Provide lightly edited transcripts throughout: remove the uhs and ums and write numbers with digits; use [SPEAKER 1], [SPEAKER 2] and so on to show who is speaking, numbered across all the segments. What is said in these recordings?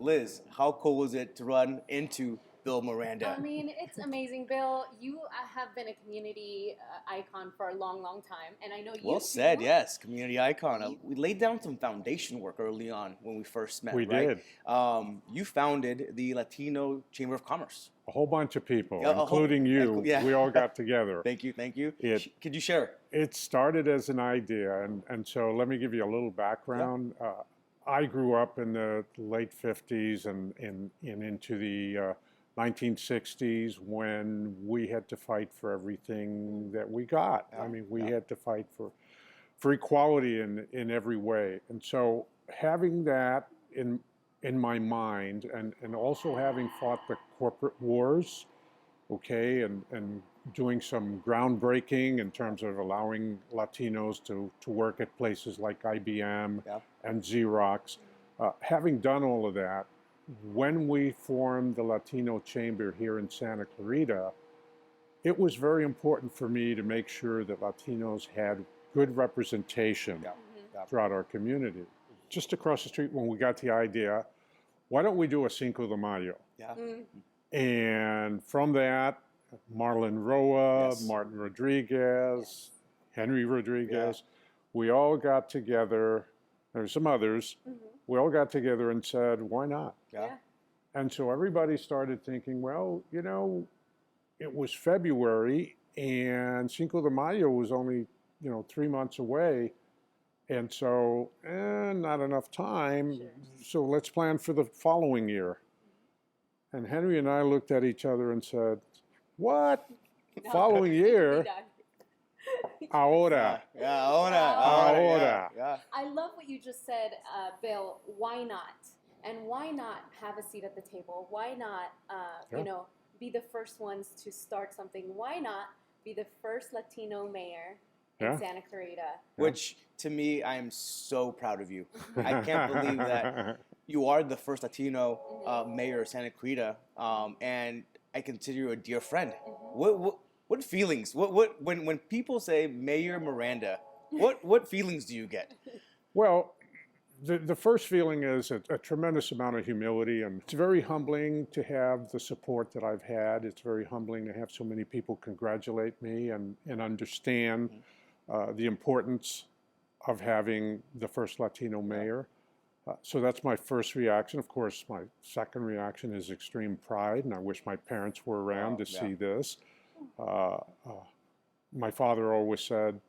[SPEAKER 1] Liz, how cool was it to run into Bill Miranda?
[SPEAKER 2] I mean, it's amazing, Bill. You have been a community icon for a long, long time, and I know you.
[SPEAKER 1] Well said, yes, community icon. We laid down some foundation work early on when we first met.
[SPEAKER 3] We
[SPEAKER 1] right?
[SPEAKER 3] did.
[SPEAKER 1] You founded the Latino Chamber of Commerce.
[SPEAKER 3] A whole bunch of people,
[SPEAKER 1] Yeah,
[SPEAKER 3] including you.
[SPEAKER 1] yeah.
[SPEAKER 3] We all got together.
[SPEAKER 1] Thank you, thank you.
[SPEAKER 3] It-
[SPEAKER 1] Could you share?
[SPEAKER 3] It started as an idea, and so let me give you a little background. I grew up in the late 50s and into the 1960s when we had to fight for everything that we got. I mean, we had to fight for equality in every way. And so having that in my mind, and also having fought the corporate wars, okay, and doing some groundbreaking in terms of allowing Latinos to work at places like IBM and Xerox. Having done all of that, when we formed the Latino Chamber here in Santa Clarita, it was very important for me to make sure that Latinos had good representation throughout our community. Just across the street, when we got the idea, why don't we do a Cinco de Mayo? And from that, Marlon Roa, Martin Rodriguez, Henry Rodriguez, we all got together, there's some others, we all got together and said, why not? And so everybody started thinking, well, you know, it was February and Cinco de Mayo was only, 3 months away. And so, not enough time, so let's plan for the following year. And Henry and I looked at each other and said, what?
[SPEAKER 2] No.
[SPEAKER 3] Following year? Ahora. Ahora.
[SPEAKER 1] Yeah.
[SPEAKER 2] I love what you just said, Bill. Why not? And why not have a seat at the table? Why not, be the first ones to start something? Why not be the first Latino mayor in Santa Clarita?
[SPEAKER 1] Which, to me, I am so proud of you. I can't believe that you are the first Latino mayor of Santa Clarita, and I consider you a dear friend. What feelings? When people say Mayor Miranda, what feelings do you get?
[SPEAKER 3] Well, the first feeling is a tremendous amount of humility, and it's very humbling to have the support that I've had. It's very humbling to have so many people congratulate me and understand the importance of having the first Latino mayor. So that's my first reaction. Of course, my second reaction is extreme pride, and I wish my parents were around to see this. My father always said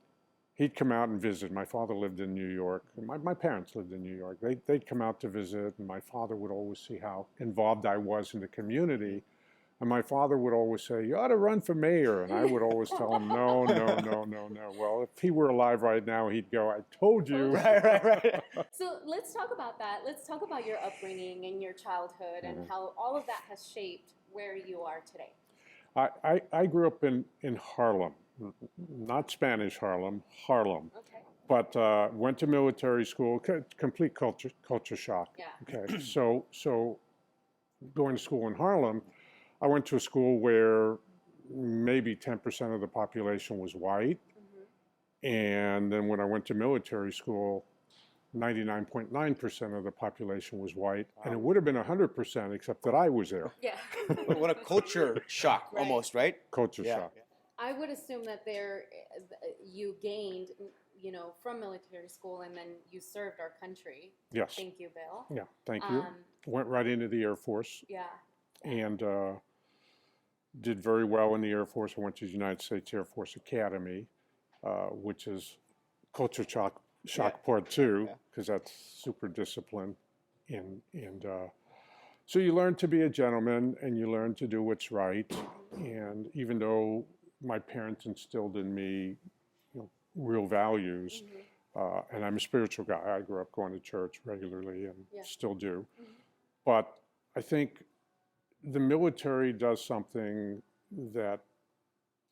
[SPEAKER 3] he'd come out and visit. My father lived in New York. My parents lived in New York. They'd come out to visit, and my father would always see how involved I was in the community. And my father would always say, you ought to run for mayor. And I would always tell him, no. Well, if he were alive right now, he'd go, I told you.
[SPEAKER 1] Right.
[SPEAKER 2] So let's talk about that. Let's talk about your upbringing and your childhood and how all of that has shaped where you are today.
[SPEAKER 3] I grew up in Harlem, not Spanish Harlem, Harlem.
[SPEAKER 2] Okay.
[SPEAKER 3] But went to military school, complete culture shock.
[SPEAKER 2] Yeah.
[SPEAKER 3] Okay, so going to school in Harlem, I went to a school where maybe 10% of the population was white. And then when I went to military school, 99.9% of the population was white. And it would have been 100% except that I was there.
[SPEAKER 2] Yeah.
[SPEAKER 1] What a culture shock, almost, right?
[SPEAKER 3] Culture shock.
[SPEAKER 2] I would assume that you gained, from military school and then you served our country.
[SPEAKER 3] Yes.
[SPEAKER 2] Thank you, Bill.
[SPEAKER 3] Yeah, thank you. Went right into the Air Force.
[SPEAKER 2] Yeah.
[SPEAKER 3] And did very well in the Air Force. I went to the United States Air Force Academy, which is culture shock part 2, because that's super discipline. And so you learn to be a gentleman and you learn to do what's right. And even though my parents instilled in me real values, and I'm a spiritual guy. I grew up going to church regularly and still do. But I think the military does something that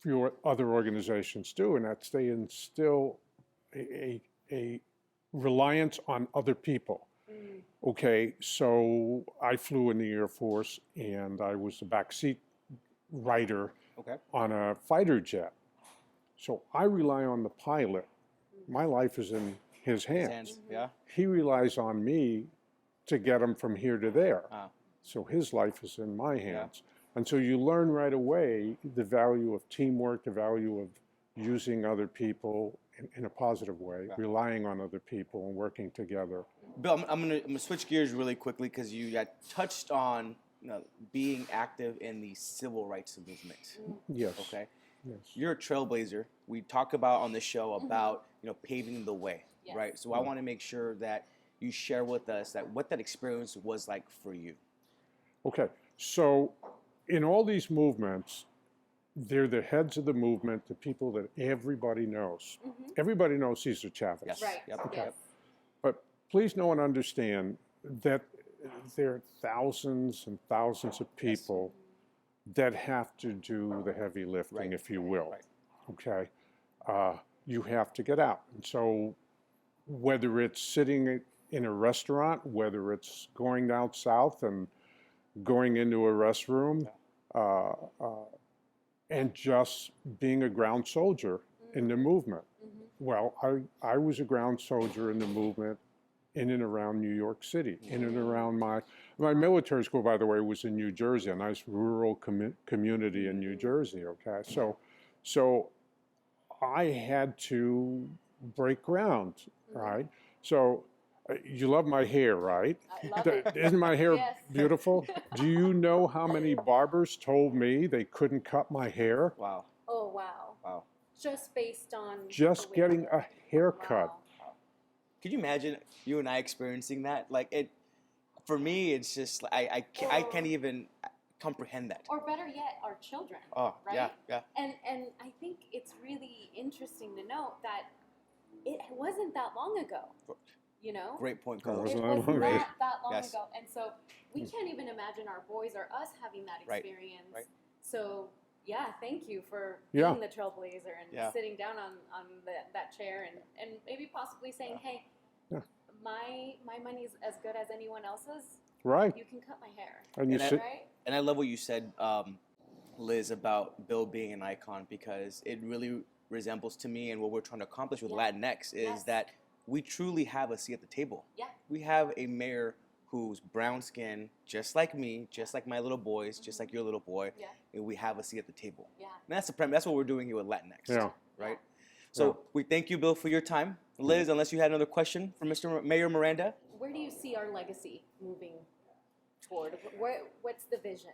[SPEAKER 3] few other organizations do, and that's they instill a reliance on other people. Okay, so I flew in the Air Force, and I was the backseat rider on a fighter jet. So I rely on the pilot. My life is in his hands.
[SPEAKER 1] Yeah.
[SPEAKER 3] He relies on me to get him from here to there.
[SPEAKER 1] Ah.
[SPEAKER 3] So his life is in my hands. And so you learn right away the value of teamwork, the value of using other people in a positive way, relying on other people and working together.
[SPEAKER 1] Bill, I'm gonna switch gears really quickly because you got touched on being active in the civil rights movement.
[SPEAKER 3] Yes.
[SPEAKER 1] Okay.
[SPEAKER 3] Yes.
[SPEAKER 1] You're a trailblazer. We talk about on the show about paving the way,
[SPEAKER 2] Yes.
[SPEAKER 1] right? So I want to make sure that you share with us that what that experience was like for you.
[SPEAKER 3] Okay. So in all these movements, they're the heads of the movement, the people that everybody knows. Everybody knows Cesar Chavez.
[SPEAKER 1] Yes.
[SPEAKER 2] Right.
[SPEAKER 1] Yep.
[SPEAKER 2] Yes.
[SPEAKER 3] But please know and understand that there are thousands and thousands of people that have to do the heavy lifting,
[SPEAKER 1] Right.
[SPEAKER 3] if you will.
[SPEAKER 1] Right.
[SPEAKER 3] Okay? You have to get out. And so whether it's sitting in a restaurant, whether it's going down south and going into a restroom, and just being a ground soldier in the movement. Well, I was a ground soldier in the movement in and around New York City, in and around my military school, by the way, was in New Jersey, a nice rural community in New Jersey, okay? So I had to break ground, right? So you love my hair, right?
[SPEAKER 2] I love it.
[SPEAKER 3] Isn't my hair
[SPEAKER 2] Yes.
[SPEAKER 3] beautiful? Do you know how many barbers told me they couldn't cut my hair?
[SPEAKER 1] Wow.
[SPEAKER 2] Oh, wow.
[SPEAKER 1] Wow.
[SPEAKER 2] Just based on
[SPEAKER 3] Just
[SPEAKER 2] the way
[SPEAKER 3] getting
[SPEAKER 2] you
[SPEAKER 3] a
[SPEAKER 2] look.
[SPEAKER 3] haircut.
[SPEAKER 2] Wow.
[SPEAKER 1] Could you imagine you and I experiencing that? Like it, for me, it's just I can't even comprehend that.
[SPEAKER 2] Or better yet, our children.
[SPEAKER 1] Oh,
[SPEAKER 2] right?
[SPEAKER 1] yeah.
[SPEAKER 2] And I think it's really interesting to note that it wasn't that long ago. You know?
[SPEAKER 1] Great point,
[SPEAKER 3] That
[SPEAKER 1] Coach.
[SPEAKER 2] It
[SPEAKER 3] wasn't
[SPEAKER 2] was
[SPEAKER 3] that long ago.
[SPEAKER 2] not that long
[SPEAKER 1] Yes.
[SPEAKER 2] ago. And so we can't even imagine our boys or us having that
[SPEAKER 1] Right.
[SPEAKER 2] experience.
[SPEAKER 1] Right.
[SPEAKER 2] So yeah, thank you for
[SPEAKER 3] Yeah.
[SPEAKER 2] being the trailblazer and sitting down on that chair and maybe possibly saying, hey,
[SPEAKER 3] Yeah.
[SPEAKER 2] my money's as good as anyone else's.
[SPEAKER 3] Right.
[SPEAKER 2] You can cut my hair.
[SPEAKER 3] And you
[SPEAKER 1] And I-
[SPEAKER 3] sit,
[SPEAKER 2] Right?
[SPEAKER 1] And I love what you said, Liz, about Bill being an icon because it really resembles to me and what we're trying to accomplish with
[SPEAKER 2] Yeah.
[SPEAKER 1] Latinx is
[SPEAKER 2] Yes.
[SPEAKER 1] that we truly have a seat at the table.
[SPEAKER 2] Yeah.
[SPEAKER 1] We have a mayor who's brown skinned, just like me, just like my little boys, just like your little boy,
[SPEAKER 2] Yeah.
[SPEAKER 1] and we have a seat at the table.
[SPEAKER 2] Yeah.
[SPEAKER 1] And that's the premise. That's what we're doing here with Latinx.
[SPEAKER 3] Yeah.
[SPEAKER 1] Right? So we thank you, Bill, for your time. Liz, unless you had another question for Mr. Mayor Miranda.
[SPEAKER 2] Where do you see our legacy moving toward? What's the vision?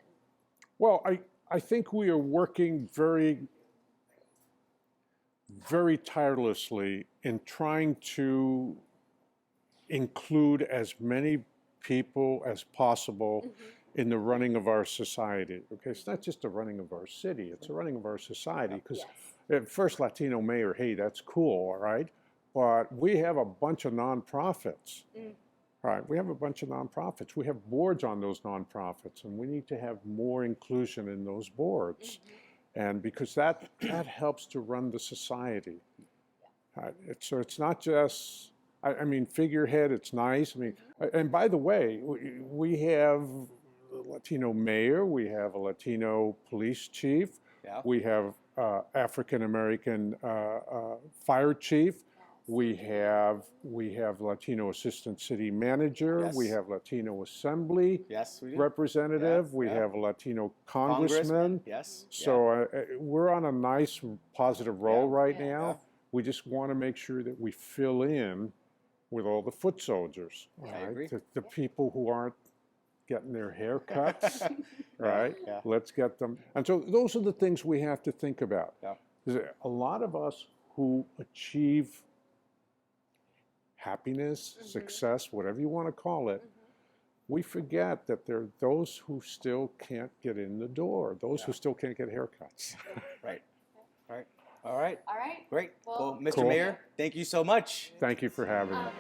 [SPEAKER 3] well, I think we are working very, very tirelessly in trying to include as many people as possible in the running of our society. Okay, it's not just the running of our city, it's the running of our society. Because
[SPEAKER 2] Yes.
[SPEAKER 3] first Latino mayor, hey, that's cool, all right? But we have a bunch of nonprofits. Right, we have a bunch of nonprofits. We have boards on those nonprofits, and we need to have more inclusion in those boards. And because that helps to run the society. So it's not just, I mean, figurehead, it's nice. I mean, and by the way, we have a Latino mayor, we have a Latino police chief,
[SPEAKER 1] Yeah.
[SPEAKER 3] we have African American fire chief. We have Latino assistant city manager. We
[SPEAKER 1] Yes.
[SPEAKER 3] have Latino assembly
[SPEAKER 1] Yes, we do.
[SPEAKER 3] representative.
[SPEAKER 1] Yeah,
[SPEAKER 3] We
[SPEAKER 1] yeah.
[SPEAKER 3] have a Latino congressman.
[SPEAKER 1] Yes.
[SPEAKER 3] So we're on a nice positive roll
[SPEAKER 1] Yeah.
[SPEAKER 3] right
[SPEAKER 2] Yeah.
[SPEAKER 3] now.
[SPEAKER 1] Yeah.
[SPEAKER 3] We just want to make sure that we fill in with all the foot soldiers.
[SPEAKER 1] I
[SPEAKER 3] right?
[SPEAKER 1] agree.
[SPEAKER 3] The people who aren't getting their haircuts, right?
[SPEAKER 1] Yeah.
[SPEAKER 3] Let's get them. And so those are the things we have to think about.
[SPEAKER 1] Yeah.
[SPEAKER 3] Because a lot of us who achieve happiness, success, whatever you want to call it, we forget that there are those who still can't get in the door, those who still can't get haircuts.
[SPEAKER 1] Right. Right. All right.
[SPEAKER 2] All right.
[SPEAKER 1] Great. Well,
[SPEAKER 2] Well,
[SPEAKER 1] Mr.
[SPEAKER 3] Cool.
[SPEAKER 1] Mayor, thank you so much.
[SPEAKER 3] Thank you for having me.